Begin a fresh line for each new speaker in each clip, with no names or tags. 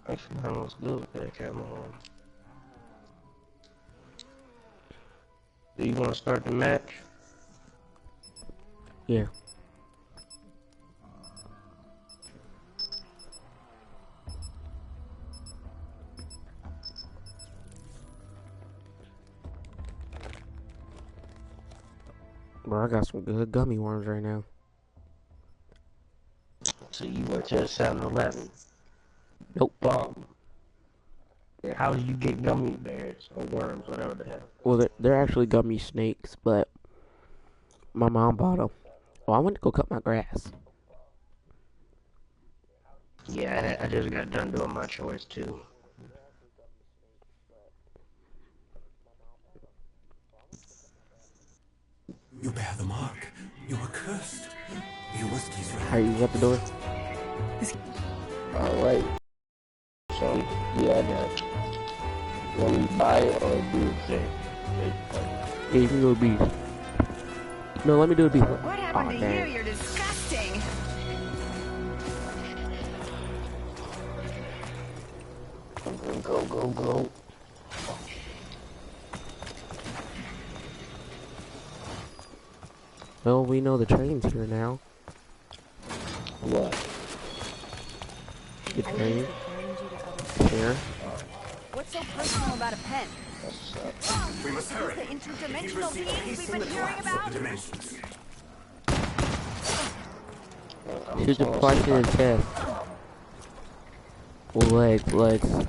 Actually, mine was good with that camera on. Do you want to start the match?
Yeah. Bro, I got some good gummy worms right now.
So you went to 7-Eleven.
Nope.
How do you get gummy bears or worms, whatever the hell?
Well, they're actually gummy snakes, but my mom bought them. Oh, I went to go cut my grass.
Yeah, I just got done doing my chores too.
You bear the mark. You are cursed. You must use your
Alright, you got the door?
Alright. So, yeah, I got. You want me to buy it or do the thing?
Yeah, you can go beef. No, let me do a beef.
What happened to you? You're disgusting.
Go.
Well, we know the train's here now.
What?
The train. Here.
What's so personal about a pen?
We must hurry.
The interdimensional beings we've been hearing about?
Shoot the question and test. Legs.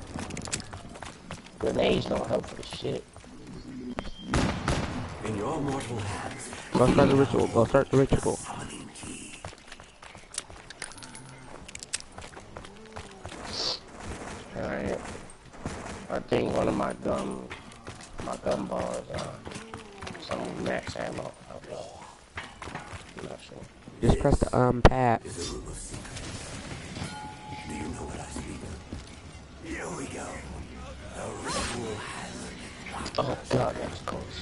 Grenades don't help for shit.
In your mortal hands.
Go start the ritual.
Alright. I think one of my gun bars, some max ammo. I'm not sure.
Just press the pad.
Do you know what I speak of? Here we go. The ritual has.
Oh god, that's close.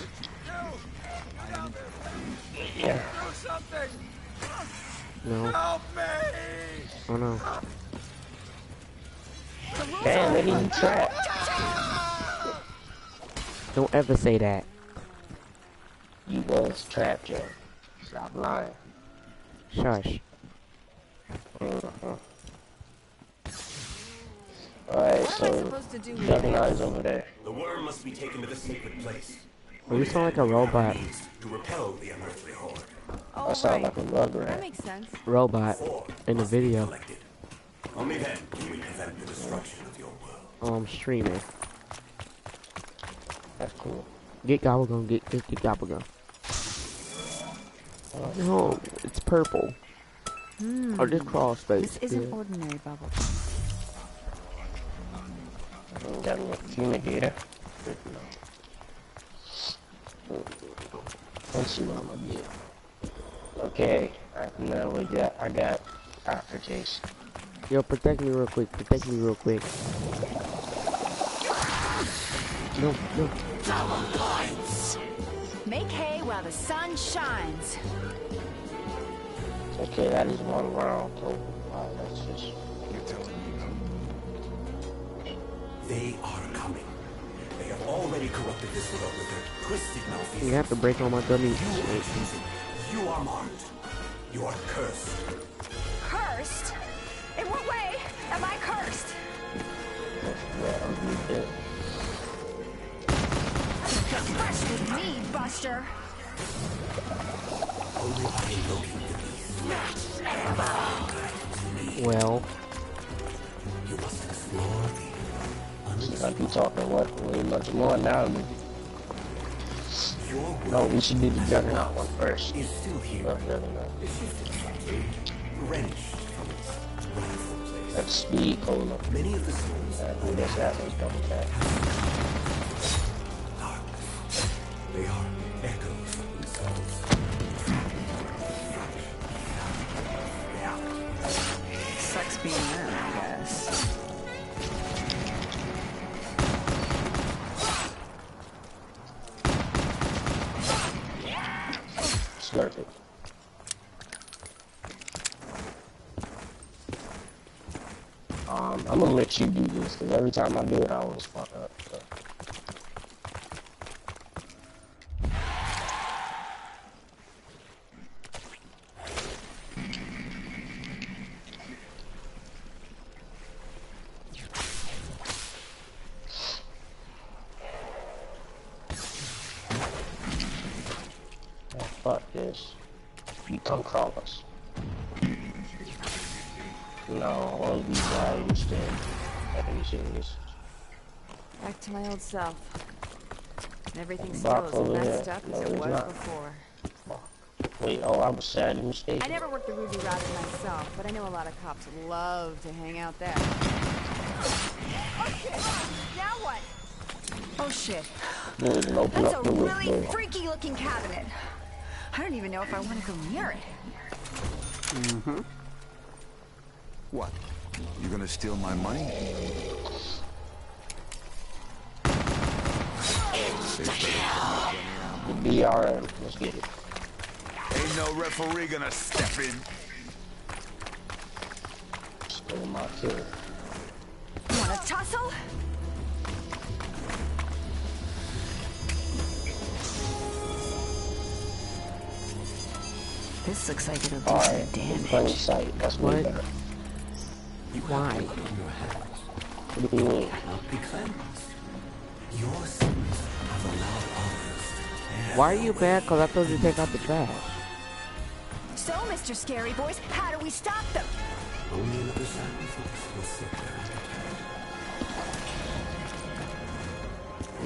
Yeah.
Do something!
No.
Help me!
Oh no.
Damn, they need trap.
Don't ever say that.
You was trapped, Joe. Stop lying.
Shush.
Alright, so Juggernaut is over there.
The worm must be taken to the sacred place.
Oh, you sound like a robot.
To repel the unearthly horde.
I sound like a
That
Rugrat.
makes sense.
Robot. In the
Must be
video.
collected. Only then can we prevent the destruction of your world.
Oh, I'm streaming.
That's cool.
Get Gobblegum. Get Gobblegum. No, it's purple. Or just crawl space.
This isn't ordinary bubble.
Got a fumigator. Let's see what I'm gonna get. Okay, I got aftertaste.
Yo, protect me real quick. No.
Make hay while the sun shines.
Okay, that is one round. So, let's just.
They are coming. They have already corrupted this world with their twisted malfeasance.
You have to break all my gummies.
You are marked. You are cursed.
Cursed? In what way am I cursed? Get fresh with me, Buster.
Only by invoking the beast.
Well,
You must explore the
I be talking way much more now.
Your world
No, we should do the Juggernaut one first.
is still here.
Juggernaut.
Wrenched from its rightful place.
That's speed, cola.
Many of the souls
I guess that was coming back.
darkness. They are echoes of themselves.
Sucks being them, I guess.
Slurp it. I'm gonna let you do this, because every time I do it, I always fuck up. So. Fuck this. You come crawl us. No, I want to be quiet instead. Are you serious?
Back to my old self. Everything's
Box
still as
over
messed
there.
up
No,
as it
it's
was
not.
before.
Wait, oh, I was sadly mistaken.
I never worked the Ruby Router myself, but I know a lot of cops love to hang out there.
Okay, now what? Oh shit.
Dude, and open
That's
up
a
the
really
window.
freaky looking cabinet. I don't even know if I want to go near it.
Mm-hmm. What? You gonna steal my money?
The BRM, let's get it.
Ain't no referee gonna step in.
Stole my kill.
You want to tussle? This looks like it'll do some
Alright, plain
damage.
sight, that's way
What?
better.
Why?
What do you mean?
Cannot be cleansed. Your sins have allowed others to
Why are you bad? Because I told you to take out the trash.
So, Mr. Scary Boys, how do we stop them?
only another sacrifice will sit there.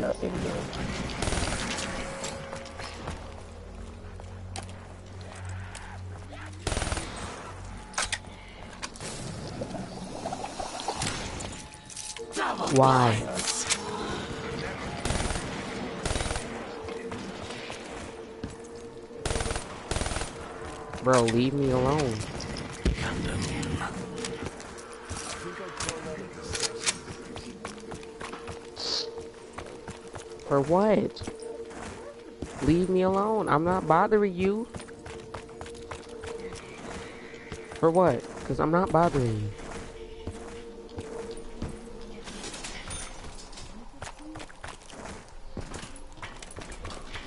Nothing good.
Why? Bro, leave me alone. For what? Leave me alone. I'm not bothering you. For what? Because I'm not bothering you.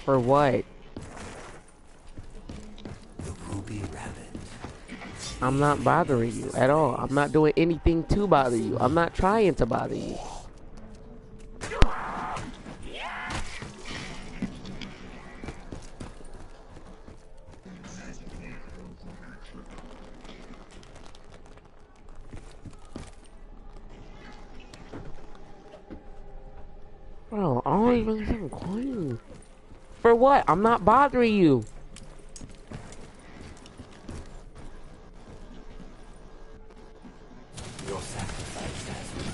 For what?
The Ruby Rabbit.
I'm not bothering you at all. I'm not doing anything to bother you. I'm not trying to bother you. Bro, I don't even think I'm calling. For what? I'm not bothering you.
Your sacrifice has been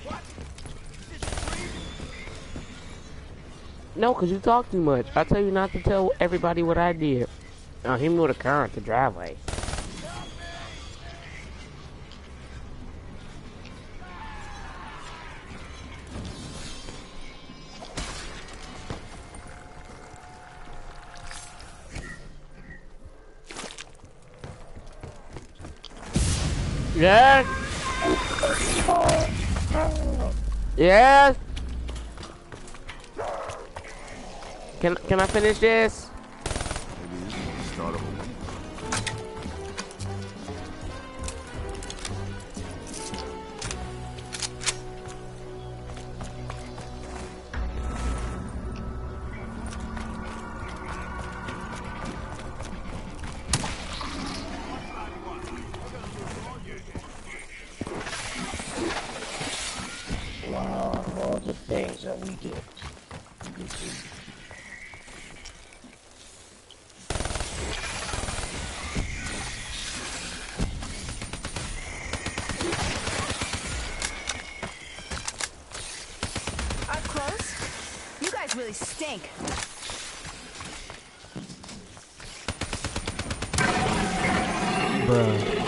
used.
No, because you talk too much. I tell you not to tell everybody what I did. He moved a car into the driveway. Yes. Yes. Can I finish this?
Maybe you can start over.
Wow, all the things that we did.
Up close? You guys really stink.
Bruh.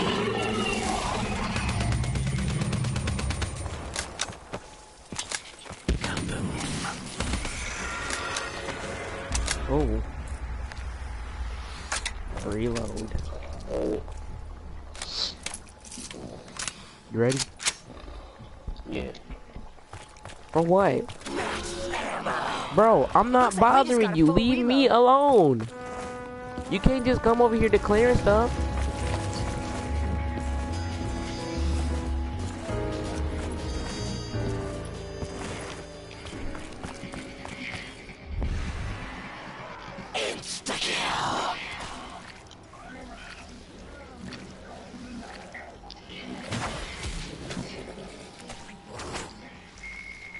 Oh. Reload.
Oh,
You ready?
Yeah.
For what? Bro, I'm not
Looks like we just
bothering
got a
you.
full
Leave me
reload.
alone. You can't just come over here declaring stuff.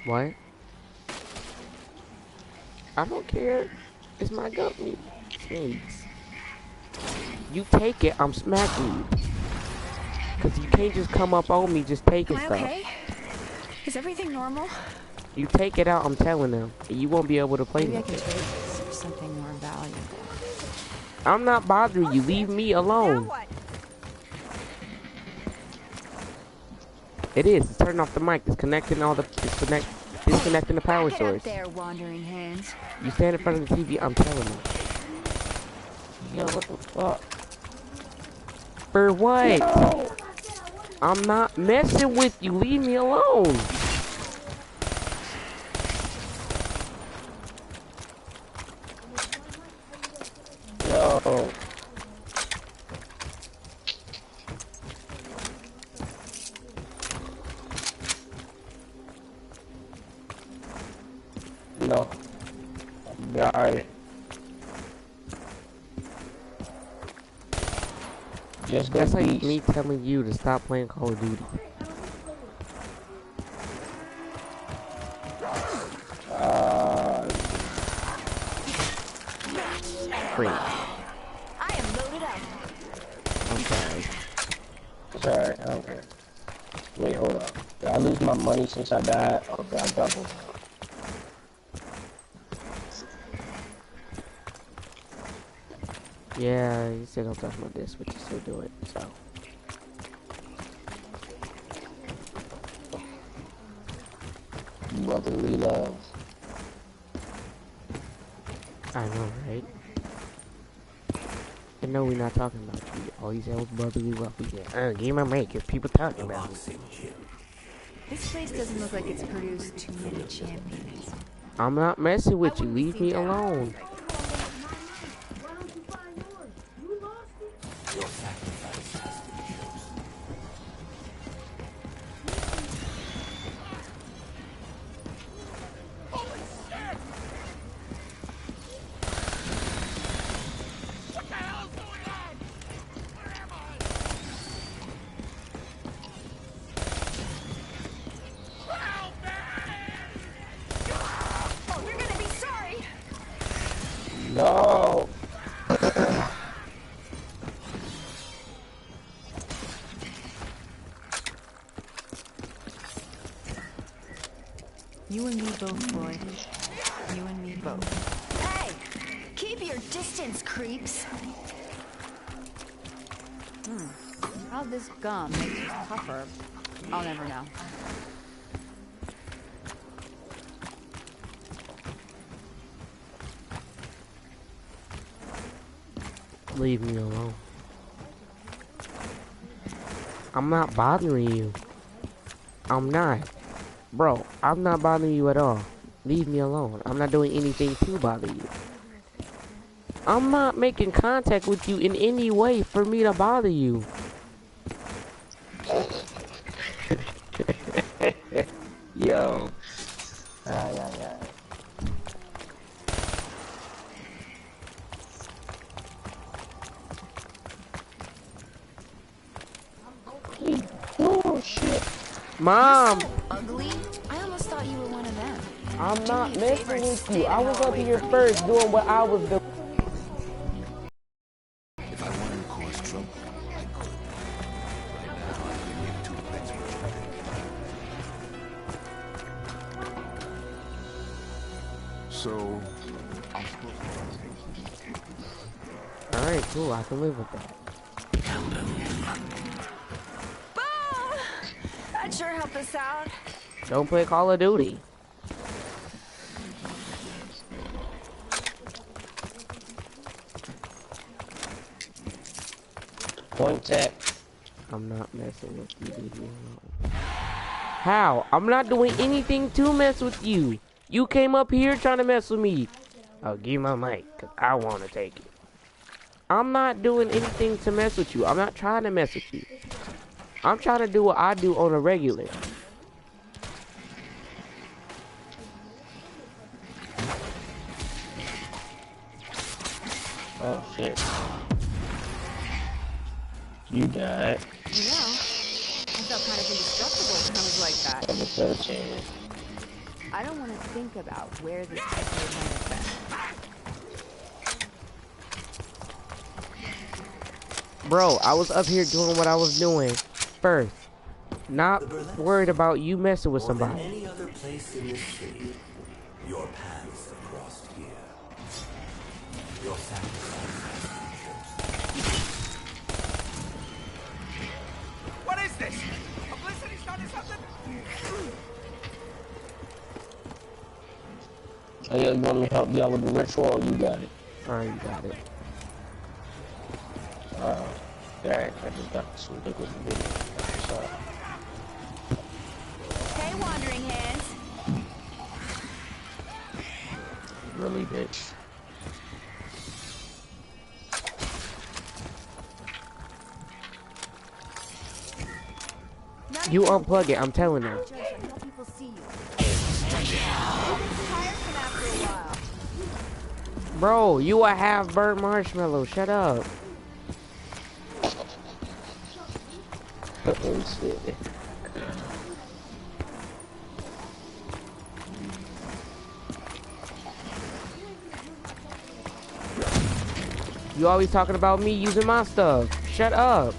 What? I don't care. It's my company. Snakes. You take it, I'm smacking you. Cause you can't just come up on me just taking
Am I
stuff.
okay? Is everything normal?
You take it out, I'm telling them. And you won't be able to play
Maybe I can
with
trade
it.
this for something more valuable.
I'm not bothering you. Leave me
Now
alone.
what?
It is. It's turning off the mic. It's connecting all the. Disconnecting the power
Back it up
source.
there, wandering hands.
You stand in front of the TV. I'm telling you.
Yo, what the fuck?
For what?
No.
I'm not messing with you. Leave me alone.
Yo. No. Got it. Just go
That's like
peace.
me telling you to stop playing Call of Duty. Free.
I am loaded up.
I'm sorry.
Sorry, okay. Wait, hold up. Did I lose my money since I died? Okay, I doubled.
Yeah, you said don't touch my disc, but you still do it, so.
Brotherly love.
I know, right? And no, we're not talking about you. All you said was brotherly love. We said, give me a break, if people talking
The
about me.
boxing gym.
This place doesn't look like it's produced too many champions.
I'm not messing with you. Leave me alone.
Your sacrifice has to be chosen.
Oh, you're gonna be sorry.
No.
You and me both, Floyd. You and me both.
Hey, keep your distance, creeps.
How this gum makes you tougher, I'll never know.
Leave me alone. I'm not bothering you. I'm not. Bro, I'm not bothering you at all. Leave me alone. I'm not doing anything to bother you. I'm not making contact with you in any way for me to bother you.
Yo. Ay, ay, ay. Oh, shit.
Mom!
Ugly? I almost thought you were one of them.
I'm not
me a favor
messing
and
with
stay
you. I
the
was
hell
up
away
here
from me.
first doing what I was doing.
If I wanted to cause trouble, I could. Right now, I couldn't give two pecks what you think. So, I'm supposed to...
Alright, cool. I can live with that.
Boom! That sure helped us out.
Don't play Call of Duty.
Point tech.
I'm not messing with you. Leave me alone. How? I'm not doing anything to mess with you. You came up here trying to mess with me. Oh, give my mic, cause I want to take it. I'm not doing anything to mess with you. I'm not trying to mess with you. I'm trying to do what I do on a regular.
Oh shit. You died.
You know, I felt kind of indestructible when I was like that.
Level 13.
I don't want to think about where this episode might have been.
Bro, I was up here doing what I was doing first. Not worried about you messing with
More than
somebody.
any other place in this city, your paths have crossed here. Your sacrifice has been chosen.
What is this? Publicity started something?
Hey, you want me to help y'all with the ritual or you got it?
Alright, you got it.
Alright, I just got some liquid to do. So,
Hey, wandering hands.
really, bitch.
You unplug it, I'm telling you.
Judge, I hope people see you. It gets tiresome after a while.
Bro, you a half burnt marshmallow. Shut up.
Oh shit.
You always talking about me using my stuff. Shut up.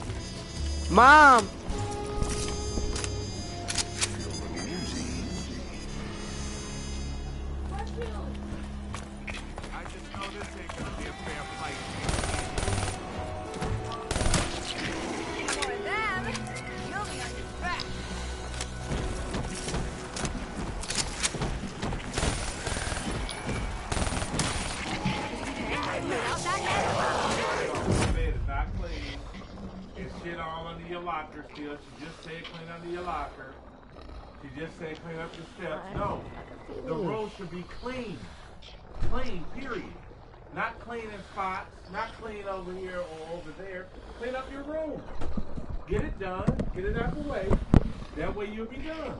Mom!
I just know this ain't gonna be a fair fight.
More of them. You'll be on your back. Without that
Bed is not clean. It's shit all under your locker still. She just said clean under your locker. She just said clean up your steps. No. The room should be clean. Clean, period. Not clean in spots. Not clean over here or over there. Clean up your room. Get it done. Get it out the way. That way you'll be done.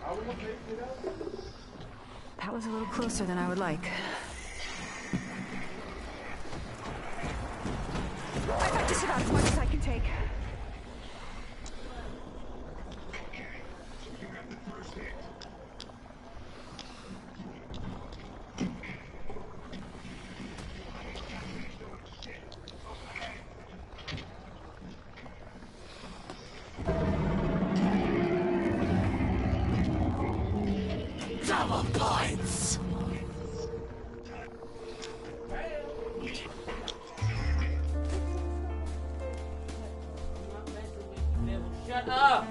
I will take it out.
That was a little closer than I would like. I've just about as much as I can take.
Double points!
Shut up!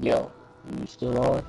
Yo, you still on?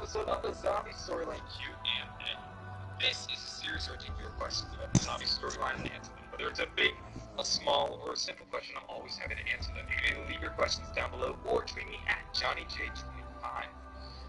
episode of the Zombie Storyline Q&A. This is a series where I take your questions about the zombie storyline and answer them. Whether it's a big, a small, or a simple question, I'm always happy to answer them. You can leave your questions down below or tweet me at JohnnyJ25.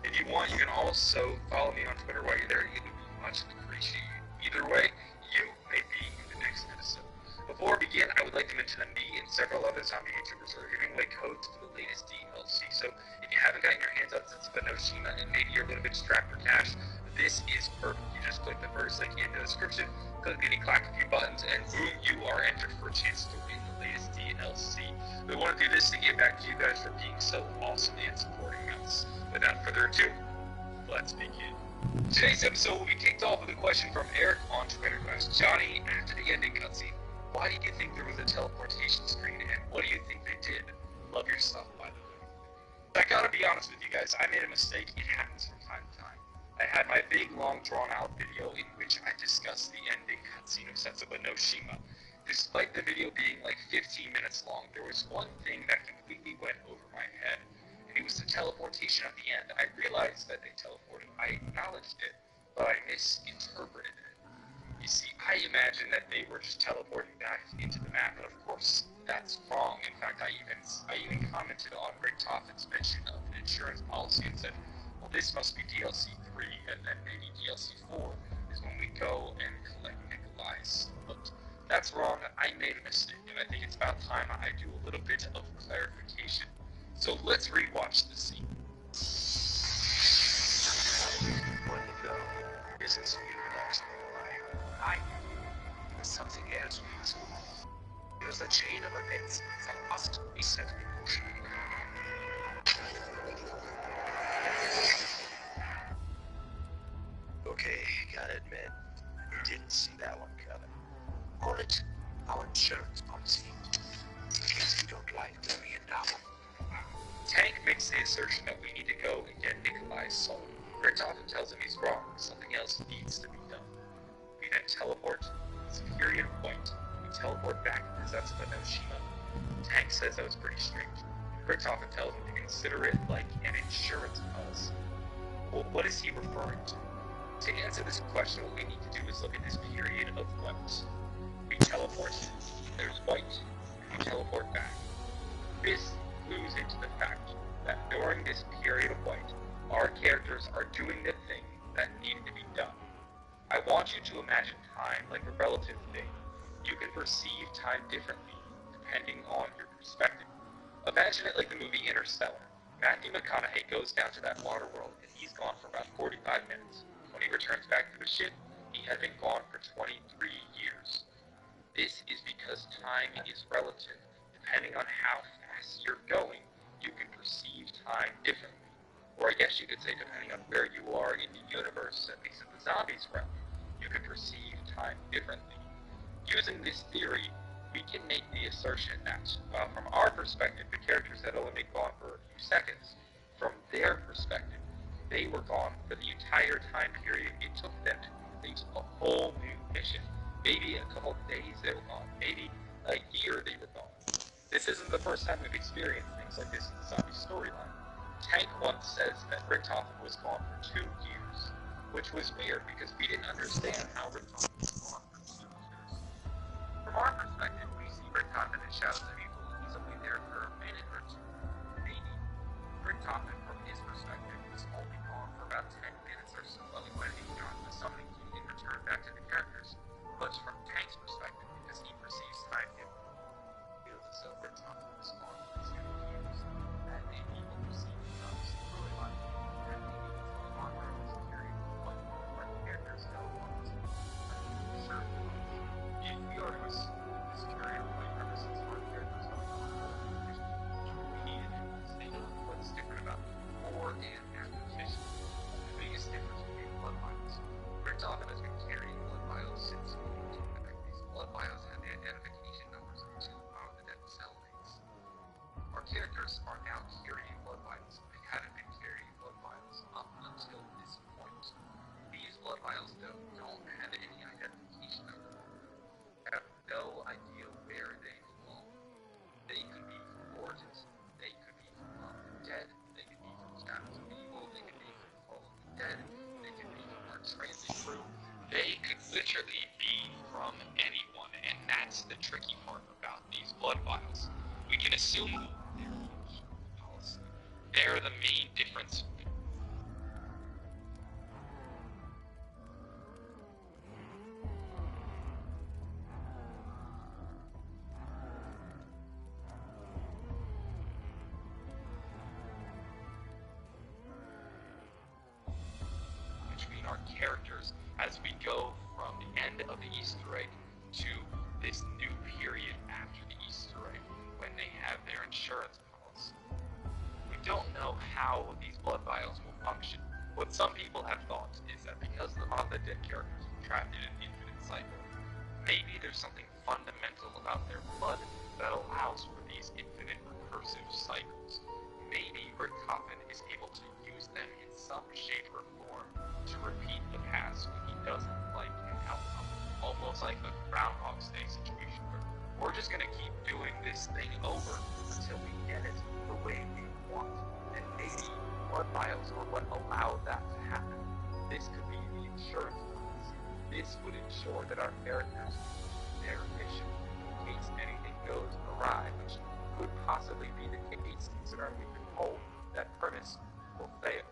If you want, you can also follow me on Twitter while you're there. It would be much appreciated. Either way, you may be in the next episode. Before we begin, I would like to mention that me and several other zombie YouTubers are giving away codes for the latest DLC. So if you haven't gotten your hands on Setsuba no Shima and maybe you're a little bit strapped for cash, this is perfect. You just click the first link in the description, click and clack a few buttons, and boom, you are entered for a chance to win the latest DLC. We want to do this to give back to you guys for being so awesome and supporting us. Without further ado, let's begin. Today's episode will be kicked off with a question from Eric on Twitter who asked Johnny, after the ending cutscene, why did you think there was a teleportation screen, and what do you think they did? Love your stuff, by the way. I gotta be honest with you guys, I made a mistake. It happens from time to time. I had my big, long, drawn-out video in which I discussed the ending cutscene of Setsuba no Shima. Despite the video being like 15 minutes long, there was one thing that completely went over my head, and it was the teleportation at the end. I realized that they teleported. I acknowledged it, but I misinterpreted it. You see, I imagined that they were just teleporting back into the map, but of course, that's wrong. In fact, I even commented on Rick Toffin's mention of an insurance policy and said, well, this must be DLC 3, and then maybe DLC 4 is when we go and collect Nikolai's. But that's wrong. I made a mistake, and I think it's about time I do a little bit of clarification. So let's rewatch the scene.
When you go, isn't so universal. There's something else possible. There's a chain of events that must be set in motion. Okay, gotta admit, didn't see that one coming. Call it our insurance policy. In case you don't like $1 million.
Tank makes the assertion that we need to go and get Nikolai's soul. Richtofen tells him he's wrong. Something else needs to be done. We then teleport to Superior Point. We teleport back to Setsuba no Shima. Tank says that was pretty strange. Richtofen tells him to consider it like an insurance policy. Well, what is he referring to? To answer this question, what we need to do is look at this period of white. We teleport. There's white. We teleport back. This clues into the fact that during this period of white, our characters are doing the thing that needed to be done. I want you to imagine time like a relative thing. You can perceive time differently depending on your perspective. Imagine it like the movie Interstellar. Matthew McConaughey goes down to that water world and he's gone for about 45 minutes. When he returns back to the ship, he had been gone for 23 years. This is because time is relative. Depending on how fast you're going, you can perceive time differently. Or I guess you could say depending on where you are in the universe, at least in the zombies realm, you can perceive time differently. Using this theory, we can make the assertion that, from our perspective, the characters had only been gone for a few seconds. From their perspective, they were gone for the entire time period it took them to complete a whole new mission. Maybe a couple of days they were gone, maybe a year they were gone. This isn't the first time we've experienced things like this in the zombie storyline. Tank once says that Richtofen was gone for 2 years, which was weird because we didn't understand how Richtofen was gone for 2 years. From our perspective, we see Richtofen in Shadows of Evil, he's only there for a minute or two. Maybe Richtofen, from his perspective, was only gone for about 10 minutes or so while he went and got the summoning key and returned back to the characters. But from Tank's perspective, because he perceives time differently, he feels as though Richtofen was gone for 2 years. That may be what we see in the storyline. That may be what's going on during this period of what our characters go on to. Sure. If we are to assume this period of what represents our characters going on, we need to think what's different about before and after the mission. The biggest difference between bloodlines. literally be from anyone, and that's the tricky part about these blood vials. We can assume they're policy. They're the main difference. Between our characters as we go from the end of the Easter egg to this new period after the Easter egg when they have their insurance policy. We don't know how these blood vials will function. What some people have thought is that because the Mother Dead characters are trapped in an infinite cycle, maybe there's something fundamental about their blood that allows for these infinite recursive cycles. Maybe Richthofen is able to use them in some shape or form to repeat the past when he doesn't like an outcome. Almost like a Groundhog's Day situation where we're just gonna keep doing this thing over until we get it the way we want. And maybe blood vials are what allowed that to happen. This could be the insurance policy. This would ensure that our characters keep their mission in case anything goes awry, which could possibly be the case considering we've been told that premise will fail.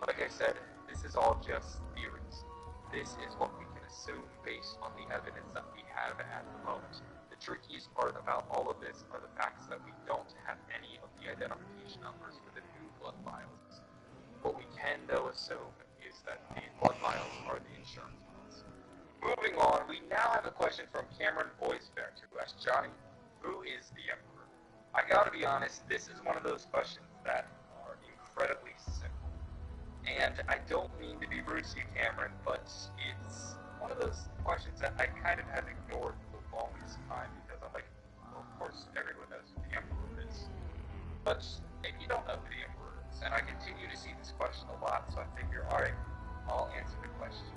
Like I said, this is all just theories. This is what we can assume based on the evidence that we have at the moment. The trickiest part about all of this are the facts that we don't have any of the identification numbers for the new blood vials. What we can though assume is that these blood vials are the insurance policy. Moving on, we now have a question from Cameron Boisbert who asks Johnny, who is the Emperor? I gotta be honest, this is one of those questions that are incredibly simple. And I don't mean to be rude to you, Cameron, but it's one of those questions that I kind of have ignored for the longest time because I'm like, well, of course everyone knows who the Emperor is. But if you don't know who the Emperor is, and I continue to see this question a lot, so I figure, alright, I'll answer the question.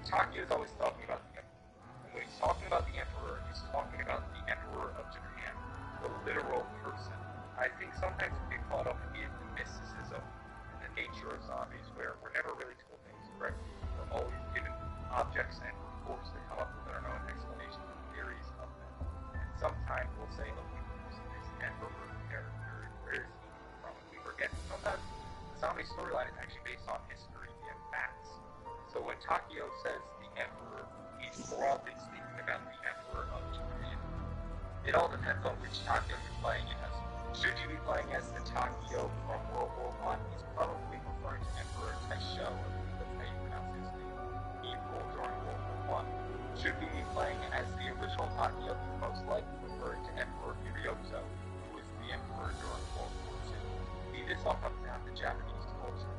Takio is always talking about the Emperor. And when he's talking about the Emperor, he's talking about the Emperor of Japan, the literal person. I think sometimes we get caught up in the mysticism and the nature of zombies, where we're never really told things correctly. We're always given objects and forced to come up with our own explanations and theories of them. And sometimes we'll say, oh, this Emperor character, where is he from? And we forget. Sometimes the zombie storyline is actually based on history and facts. So when Takio says the Emperor, he's broadly speaking about the Emperor of Japan. It all depends on which Takio you're playing it as. Should you be playing as the Takio from World War I, he's probably referring to Emperor Taisho, I believe that's how you pronounce his name. He ruled during World War I. Should we be playing as the original Takio, he's most likely referring to Emperor Hirohito, who was the Emperor during World War II. See, this all comes down to Japanese culture.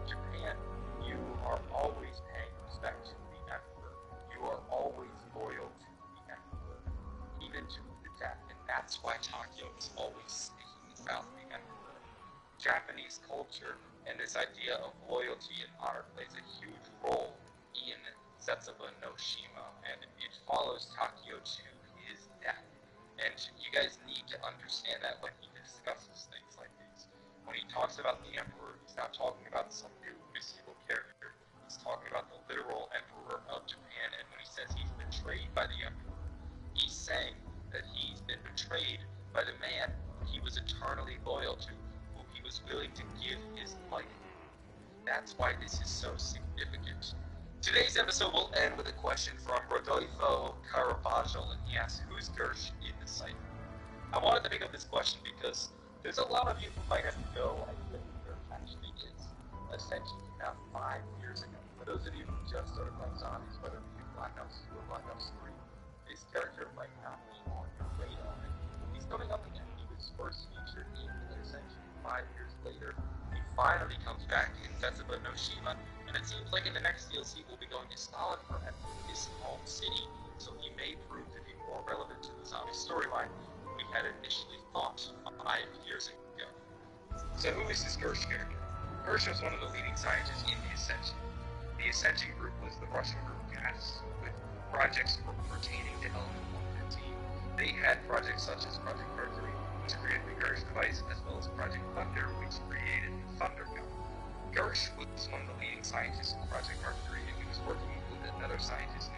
Japan, you are always paying respect to the Emperor. You are always loyal to the Emperor, even to the death. And that's why Takio is always about the Emperor. Japanese culture and this idea of loyalty and honor plays a huge role in Setsuba no Shima, and it follows Takio to his death. And you guys need to understand that when he discusses things like these. When he talks about the Emperor, he's not talking about some new mystical character. He's talking about the literal Emperor of Japan, and when he says he's betrayed by the Emperor, he's saying that he's been betrayed by the man he was eternally loyal to, who he was willing to give his life. That's why this is so significant. Today's episode will end with a question from Rodolfo Caravaggio, and he asks, who is Gersh in the cipher? I wanted to pick up this question because there's a lot of you who might have no idea who Gersh actually is. Essentially, now 5 years ago, for those of you who just started playing zombies, whether it be Black Ops 2 or Black Ops 3, this character might not be on your radar. He's coming up again. First featured in the Ascension 5 years later. He finally comes back in Setsuba no Shima, and it seems like in the next DLC we'll be going to Stalingrad, his home city, so he may prove to be more relevant to the zombie storyline than we had initially thought 5 years ago. So who is this Gersh character? Gersh was one of the leading scientists in the Ascension. The Ascension group was the Russian group tasked with projects pertaining to Element 115. They had projects such as Project Mercury, which created the Gersh device, as well as Project Thunder, which created the Thunder Gun. Gersh was one of the leading scientists in Project Mercury, and he was working with another scientist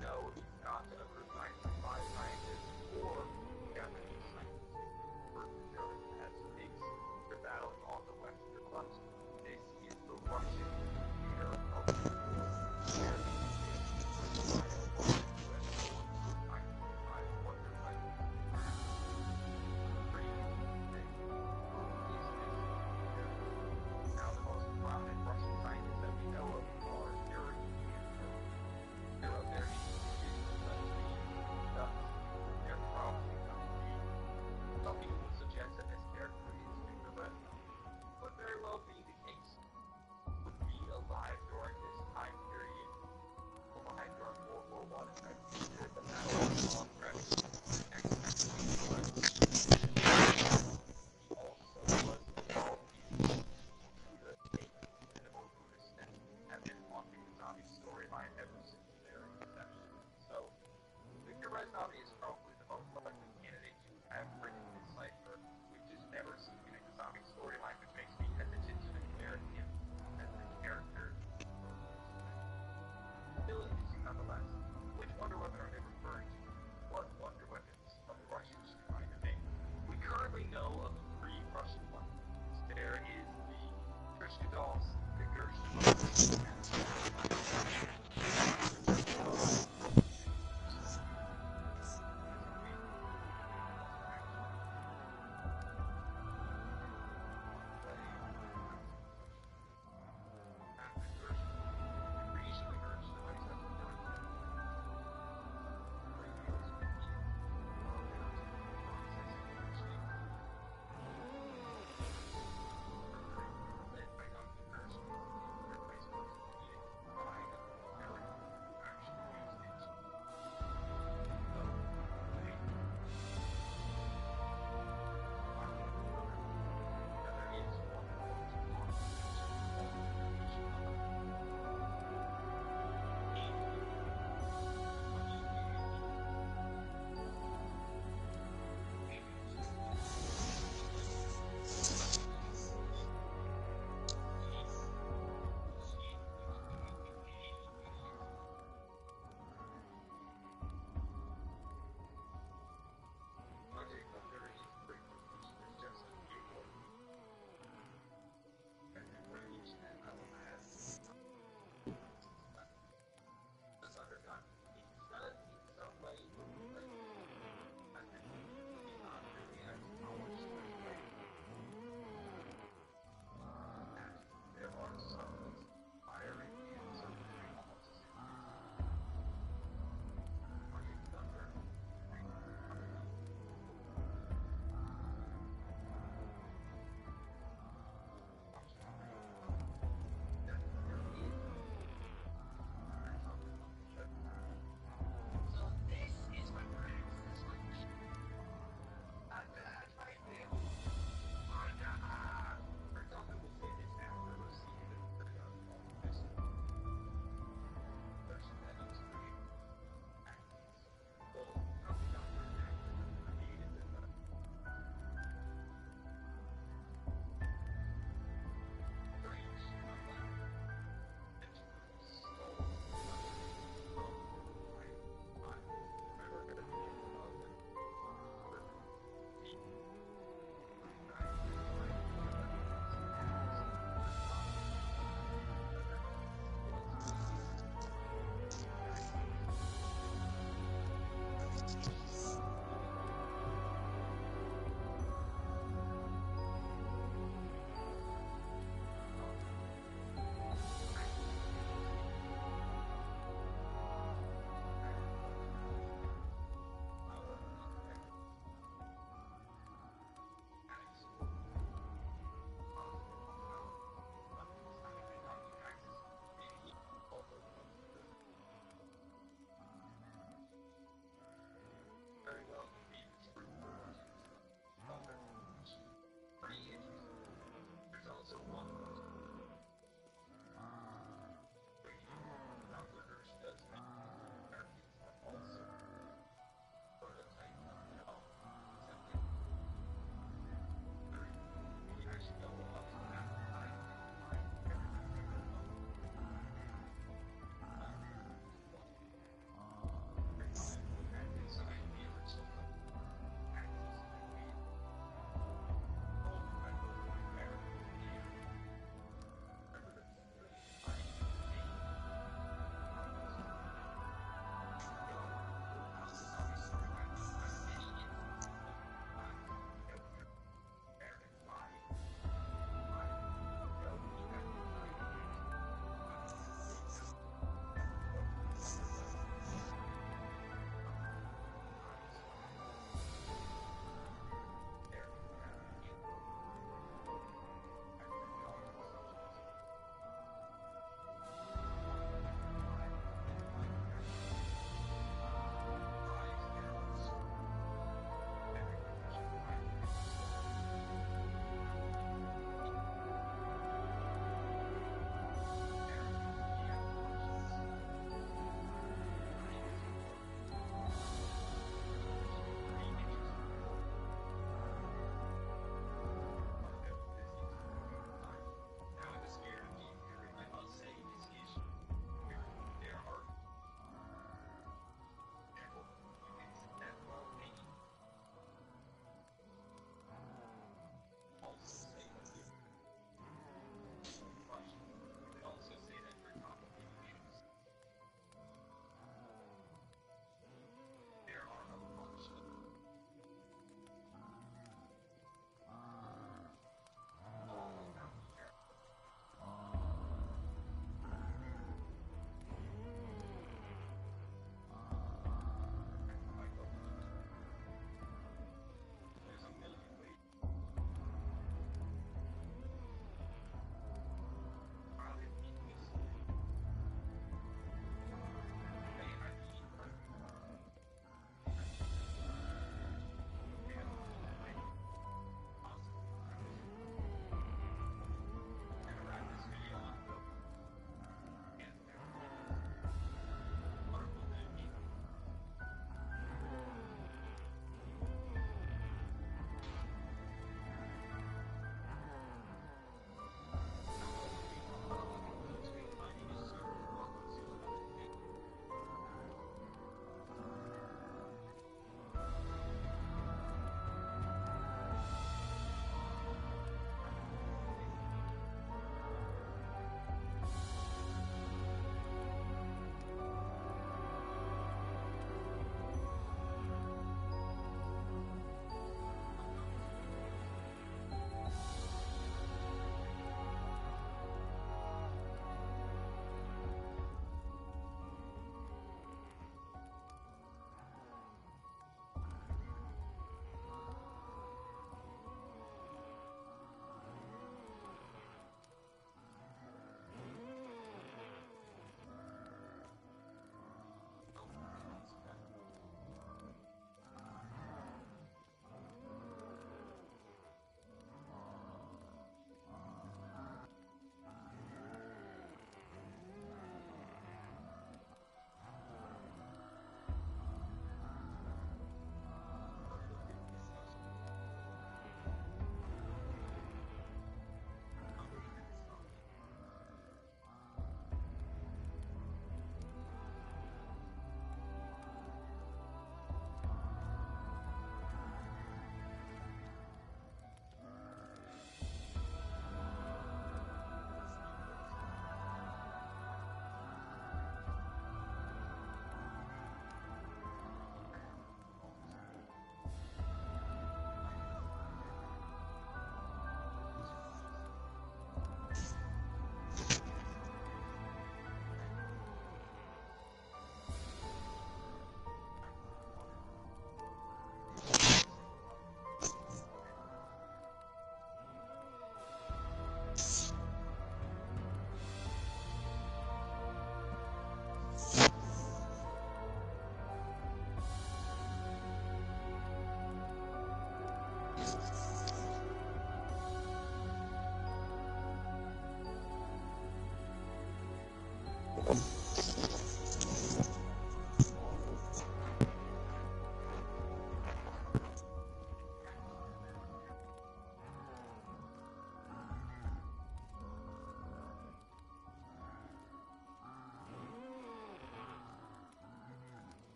don't know if he's got a group by scientists or Japanese scientists. First shown as pigs, they're battling on the western front. They see the Russian leader of the now the most prominent Russian scientists that we know of are Yuri Yudin. They're up there.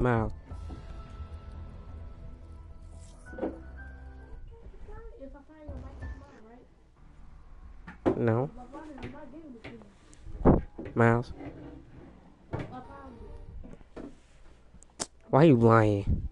Miles. No. Miles. Why you lying?